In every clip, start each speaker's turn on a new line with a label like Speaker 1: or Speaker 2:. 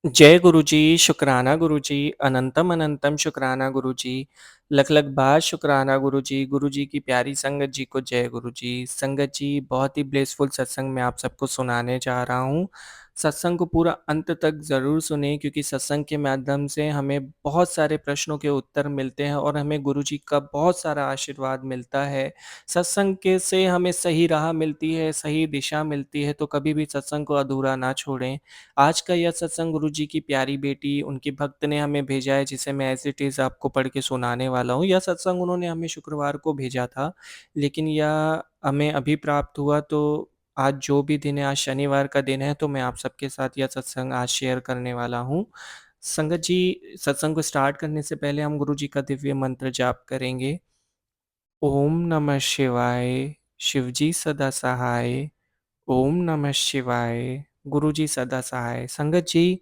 Speaker 1: जय गुरुजी, शुकराना गुरुजी, अनंतम अनंतम शुकराना गुरुजी, लख लख बार शुकराना गुरुजी, गुरुजी की प्यारी संगत जी को जय गुरुजी। संगत जी, बहुत ही ब्लेसफुल सत्संग मैं आप सबको सुनाने जा रहा हूँ। सत्संग को पूरा अंत तक ज़रूर सुने, क्योंकि सत्संग के माध्यम से हमें बहुत सारे प्रश्नों के उत्तर मिलते हैं और हमें गुरुजी का बहुत सारा आशीर्वाद मिलता है। सत्संग के से हमें सही राह मिलती है, सही दिशा मिलती है, तो कभी भी सत्संग को अधूरा ना छोड़ें। आज का यह सत्संग गुरुजी की प्यारी बेटी, उनकी भक्त ने हमें भेजा है, जिसे मैं एज़ इट इज़ आपको पढ़ के सुनाने वाला हूँ। यह सत्संग उन्होंने हमें शुक्रवार को भेजा था, लेकिन यह हमें अभी प्राप्त हुआ, तो आज जो भी दिन है, आज शनिवार का दिन है, तो मैं आप सबके साथ यह सत्संग आज शेयर करने वाला हूँ। संगत जी, सत्संग को स्टार्ट करने से पहले हम गुरुजी का दिव्य मंत्र जाप करेंगे। ओम नमः शिवाय, शिवजी सदा सहाय। ओम नमः शिवाय, गुरुजी सदा सहाय। संगत जी,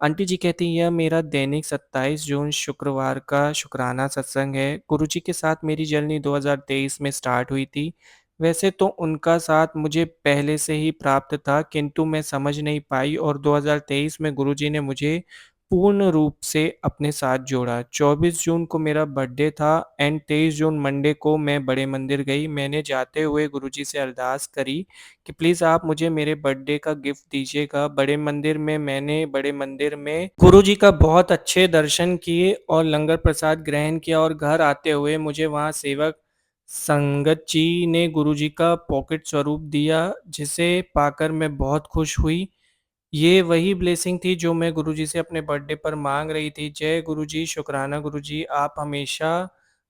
Speaker 1: आंटी जी कहती हैं यह मेरा दैनिक 27 जून शुक्रवार का शुक्राना सत्संग है। गुरुजी के साथ मेरी जर्नी 2023 में स्टार्ट हुई थी। वैसे तो उनका साथ मुझे पहले से ही प्राप्त था, किंतु मैं समझ नहीं पाई और 2023 में गुरुजी ने मुझे पूर्ण रूप से अपने साथ जोड़ा। 24 जून को मेरा बर्थडे था एंड 23 जून मंडे को मैं बड़े मंदिर गई। मैंने जाते हुए गुरुजी से अरदास करी कि प्लीज़ आप मुझे मेरे बर्थडे का गिफ्ट दीजिएगा। बड़े मंदिर में गुरुजी का बहुत अच्छे दर्शन किए और लंगर प्रसाद ग्रहण किया और घर आते हुए मुझे वहाँ सेवक संगत जी ने गुरुजी का पॉकेट स्वरूप दिया, जिसे पाकर मैं बहुत खुश हुई। ये वही ब्लेसिंग थी जो मैं गुरुजी से अपने बर्थडे पर माँग रही थी। जय गुरुजी, शुकराना गुरुजी, आप हमेशा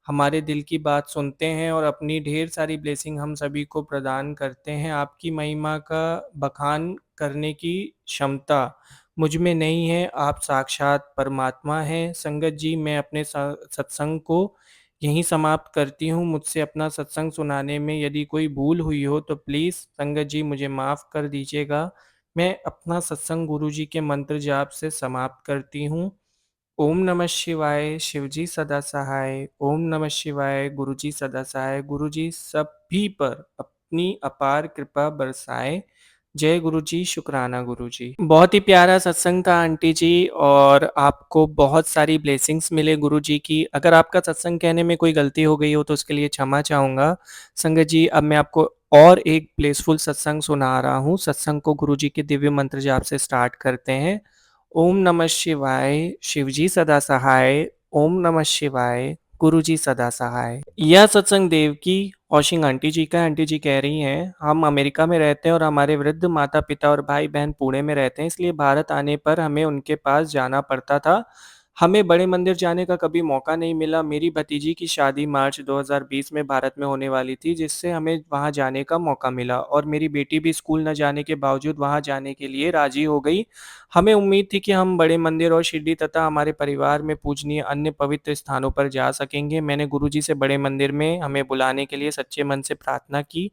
Speaker 1: हमारे दिल की बात सुनते हैं और अपनी ढेर सारी ब्लेसिंग हम सभी को प्रदान करते हैं। आपकी महिमा का बखान करने की क्षमता मुझ में नहीं है, आप साक्षात परमात्मा हैं। संगत जी, मैं अपने सत्संग को यहीं समाप्त करती हूँ। मुझसे अपना सत्संग सुनाने में यदि कोई भूल हुई हो तो प्लीज़ संगत जी मुझे माफ़ कर दीजिएगा। मैं अपना सत्संग गुरुजी के मंत्र जाप से समाप्त करती हूँ। ओम नमः शिवाय, शिवजी सदा सहाय। ओम नमः शिवाय, गुरुजी सदा सहाय। गुरुजी सभी पर अपनी अपार कृपा बरसाएँ। जय गुरुजी, शुकराना गुरुजी। बहुत ही प्यारा सत्संग था आंटी जी, और आपको बहुत सारी ब्लेसिंग्स मिले गुरुजी की। अगर आपका सत्संग कहने में कोई गलती हो गई हो तो उसके लिए क्षमा चाहूँगा। संगत जी, अब मैं आपको और एक ब्लेसफुल सत्संग सुना रहा हूँ। सत्संग को गुरुजी के दिव्य मंत्र जाप से स्टार्ट करते हैं। ओम नमः शिवाय, शिवजी सदा सहाय। ओम नमः शिवाय, गुरुजी सदा सहाय। यह सत्संग देवकी होशिंग आंटी जी का है। आंटी जी कह रही हैं, हम अमेरिका में रहते हैं और हमारे वृद्ध माता पिता और भाई बहन पुणे में रहते हैं, इसलिए भारत आने पर हमें उनके पास जाना पड़ता था। हमें बड़े मंदिर जाने का कभी मौका नहीं मिला। मेरी भतीजी की शादी मार्च 2020 में भारत में होने वाली थी, जिससे हमें वहाँ जाने का मौका मिला और मेरी बेटी भी स्कूल न जाने के बावजूद वहाँ जाने के लिए राजी हो गई। हमें उम्मीद थी कि हम बड़े मंदिर और शिरडी तथा हमारे परिवार में पूजनीय अन्य पवित्र स्थानों पर जा सकेंगे। मैंने गुरुजी से बड़े मंदिर में हमें बुलाने के लिए सच्चे मन से प्रार्थना की।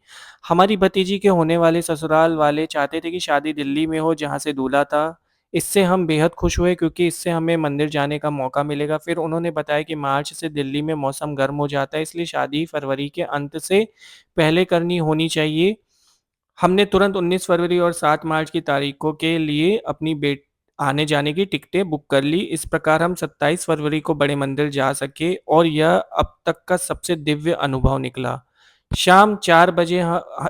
Speaker 1: हमारी भतीजी के होने वाले ससुराल वाले चाहते थे कि शादी दिल्ली में हो, जहाँ से दूल्हा था। इससे हम बेहद खुश हुए, क्योंकि इससे हमें मंदिर जाने का मौका मिलेगा। फिर उन्होंने बताया कि मार्च से दिल्ली में मौसम गर्म हो जाता है, इसलिए शादी फरवरी के अंत से पहले करनी होनी चाहिए। हमने तुरंत 19 फरवरी और 7 मार्च की तारीखों के लिए अपनी बेट आने-जाने की टिकटें बुक कर ली। इस प्रकार हम 27 फरवरी को बड़े मंदिर जा सके और यह अब तक का सबसे दिव्य अनुभव निकला। शाम 4 बजे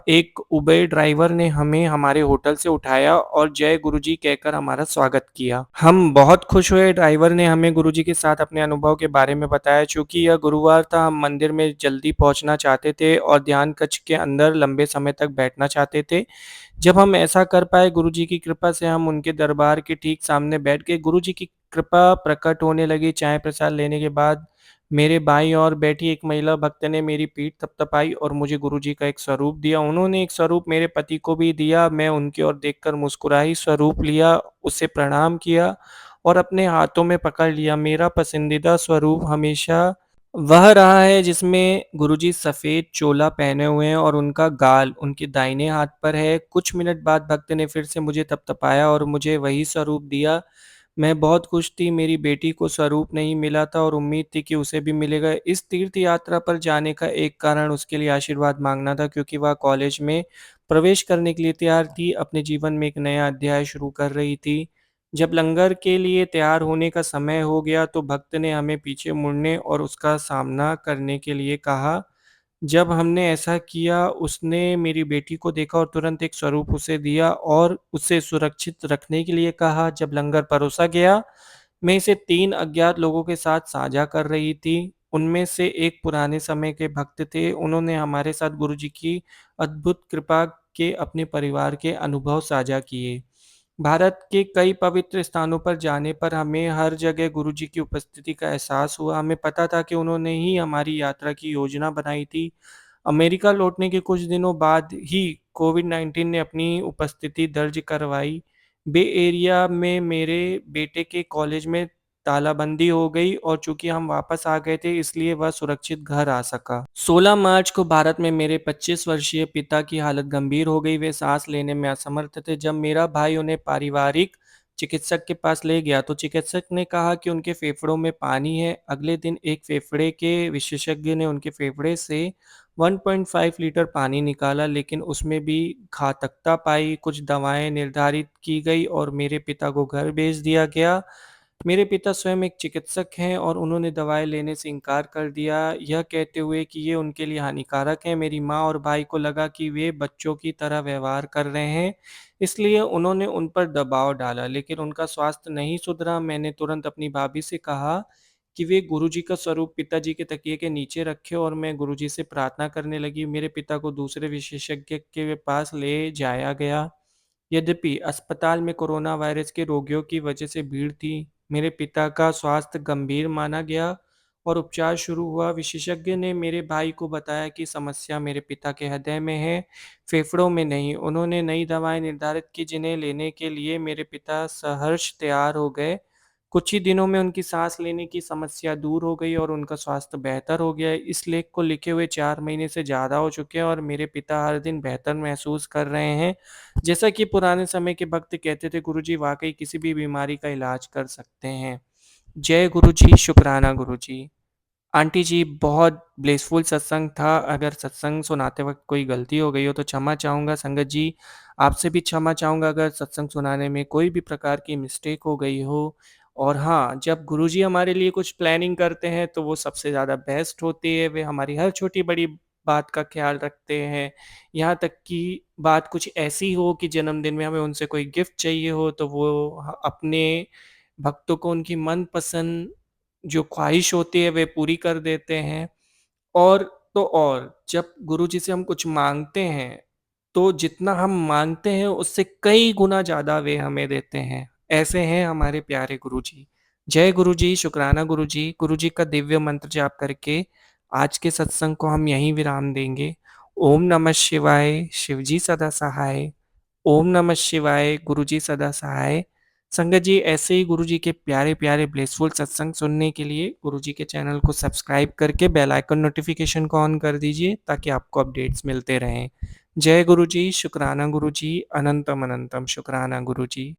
Speaker 1: एक उबेर ड्राइवर ने हमें हमारे होटल से उठाया और जय गुरुजी कहकर हमारा स्वागत किया। हम बहुत खुश हुए। ड्राइवर ने हमें गुरुजी के साथ अपने अनुभव के बारे में बताया। चूँकि यह गुरुवार था, हम मंदिर में जल्दी पहुँचना चाहते थे और ध्यान कक्ष के अंदर लंबे समय तक बैठना चाहते थे। जब हम ऐसा कर पाए, गुरुजी की कृपा से हम उनके दरबार के ठीक सामने बैठ गए। गुरुजी की कृपा प्रकट होने लगी। चाय प्रसाद लेने के बाद मेरे बाईं ओर बैठी एक महिला भक्त ने मेरी पीठ थपथपाई और मुझे गुरुजी का एक स्वरूप दिया। उन्होंने एक स्वरूप मेरे पति को भी दिया। मैं उनकी ओर देखकर मुस्कुराई, स्वरूप लिया, उसे प्रणाम किया और अपने हाथों में पकड़ लिया। मेरा पसंदीदा स्वरूप हमेशा वह रहा है जिसमें गुरुजी सफ़ेद चोला पहने हुए हैं और उनका गाल उनके दाहिने हाथ पर है। कुछ मिनट बाद भक्त ने फिर से मुझे थपथपाया और मुझे वही स्वरूप दिया। मैं बहुत खुश थी। मेरी बेटी को स्वरूप नहीं मिला था और उम्मीद थी कि उसे भी मिलेगा। इस तीर्थ यात्रा पर जाने का एक कारण उसके लिए आशीर्वाद मांगना था, क्योंकि वह कॉलेज में प्रवेश करने के लिए तैयार थी, अपने जीवन में एक नया अध्याय शुरू कर रही थी। जब लंगर के लिए तैयार होने का समय हो गया तो भक्त ने हमें पीछे मुड़ने और उसका सामना करने के लिए कहा। जब हमने ऐसा किया, उसने मेरी बेटी को देखा और तुरंत एक स्वरूप उसे दिया और उसे सुरक्षित रखने के लिए कहा। जब लंगर परोसा गया, मैं इसे 3 अज्ञात लोगों के साथ साझा कर रही थी। उनमें से एक पुराने समय के भक्त थे। उन्होंने हमारे साथ गुरुजी की अद्भुत कृपा के अपने परिवार के अनुभव साझा किए। भारत के कई पवित्र स्थानों पर जाने पर हमें हर जगह गुरुजी की उपस्थिति का एहसास हुआ। हमें पता था कि उन्होंने ही हमारी यात्रा की योजना बनाई थी। अमेरिका लौटने के कुछ दिनों बाद ही कोविड-19 ने अपनी उपस्थिति दर्ज करवाई। बे एरिया में मेरे बेटे के कॉलेज में तालाबंदी हो गई और चूँकि हम वापस आ गए थे, इसलिए वह सुरक्षित घर आ सका। 16 मार्च को भारत में मेरे 25 वर्षीय पिता की हालत गंभीर हो गई। वे सांस लेने में असमर्थ थे। जब मेरा भाई उन्हें पारिवारिक चिकित्सक के पास ले गया तो चिकित्सक ने कहा कि उनके फेफड़ों में पानी है। अगले दिन एक फेफड़े के विशेषज्ञ ने उनके फेफड़े से 1.5 लीटर पानी निकाला, लेकिन उसमें भी घातकता पाई। कुछ दवाएं निर्धारित की गई और मेरे पिता को घर भेज दिया गया। मेरे पिता स्वयं एक चिकित्सक हैं और उन्होंने दवाएँ लेने से इनकार कर दिया, यह कहते हुए कि ये उनके लिए हानिकारक है। मेरी माँ और भाई को लगा कि वे बच्चों की तरह व्यवहार कर रहे हैं, इसलिए उन्होंने उन पर दबाव डाला, लेकिन उनका स्वास्थ्य नहीं सुधरा। मैंने तुरंत अपनी भाभी से कहा कि वे गुरुजी का स्वरूप पिताजी के तकिए के नीचे रखें और मैं गुरुजी से प्रार्थना करने लगी। मेरे पिता को दूसरे विशेषज्ञ के पास ले जाया गया। यद्यपि अस्पताल में कोरोना वायरस के रोगियों की वजह से भीड़ थी, मेरे पिता का स्वास्थ्य गंभीर माना गया और उपचार शुरू हुआ। विशेषज्ञ ने मेरे भाई को बताया कि समस्या मेरे पिता के हृदय में है, फेफड़ों में नहीं। उन्होंने नई दवाएं निर्धारित की जिन्हें लेने के लिए मेरे पिता सहर्ष तैयार हो गए। कुछ ही दिनों में उनकी सांस लेने की समस्या दूर हो गई और उनका स्वास्थ्य बेहतर हो गया। इस लेख को लिखे हुए 4 महीने से ज़्यादा हो चुके हैं और मेरे पिता हर दिन बेहतर महसूस कर रहे हैं। जैसा कि पुराने समय के भक्त कहते थे, गुरुजी वाकई किसी भी बीमारी का इलाज कर सकते हैं। जय गुरुजी, शुक्राना गुरुजी। आंटी जी, बहुत ब्लेसफुल सत्संग था। अगर सत्संग सुनाते वक़्त कोई गलती हो गई हो तो क्षमा चाहूँगा। संगत जी, आपसे भी क्षमा चाहूँगा अगर सत्संग सुनाने में कोई भी प्रकार की मिस्टेक हो गई हो। और हाँ, जब गुरुजी हमारे लिए कुछ प्लानिंग करते हैं तो वो सबसे ज़्यादा बेस्ट होती है। वे हमारी हर छोटी-बड़ी बात का ख़्याल रखते हैं। यहाँ तक कि बात कुछ ऐसी हो कि जन्मदिन में हमें उनसे कोई गिफ्ट चाहिए हो तो वो अपने भक्तों को उनकी मनपसंद जो ख़्वाहिश होती है वे पूरी कर देते हैं। और तो और जब गुरुजी से हम कुछ माँगते हैं, तो जितना हम माँगते हैं उससे कई गुना ज़्यादा वे हमें देते हैं। ऐसे हैं हमारे प्यारे गुरुजी। जय गुरुजी, शुक्राना गुरुजी। गुरुजी का दिव्य मंत्र जाप करके आज के सत्संग को हम यहीं विराम देंगे। ओम नमः शिवाय, शिवजी सदा सहाय। ओम नमः शिवाय, गुरुजी सदा सहाय। संगत जी, ऐसे ही गुरुजी के प्यारे-प्यारे ब्लेसफुल सत्संग सुनने के लिए गुरुजी के चैनल को सब्सक्राइब करके बेल आइकन नोटिफ़िकेशन को ऑन कर दीजिए ताकि आपको अपडेट्स मिलते रहें। जय गुरुजी, शुक्राना गुरुजी, अनंतम अनंतम शुक्राना गुरुजी।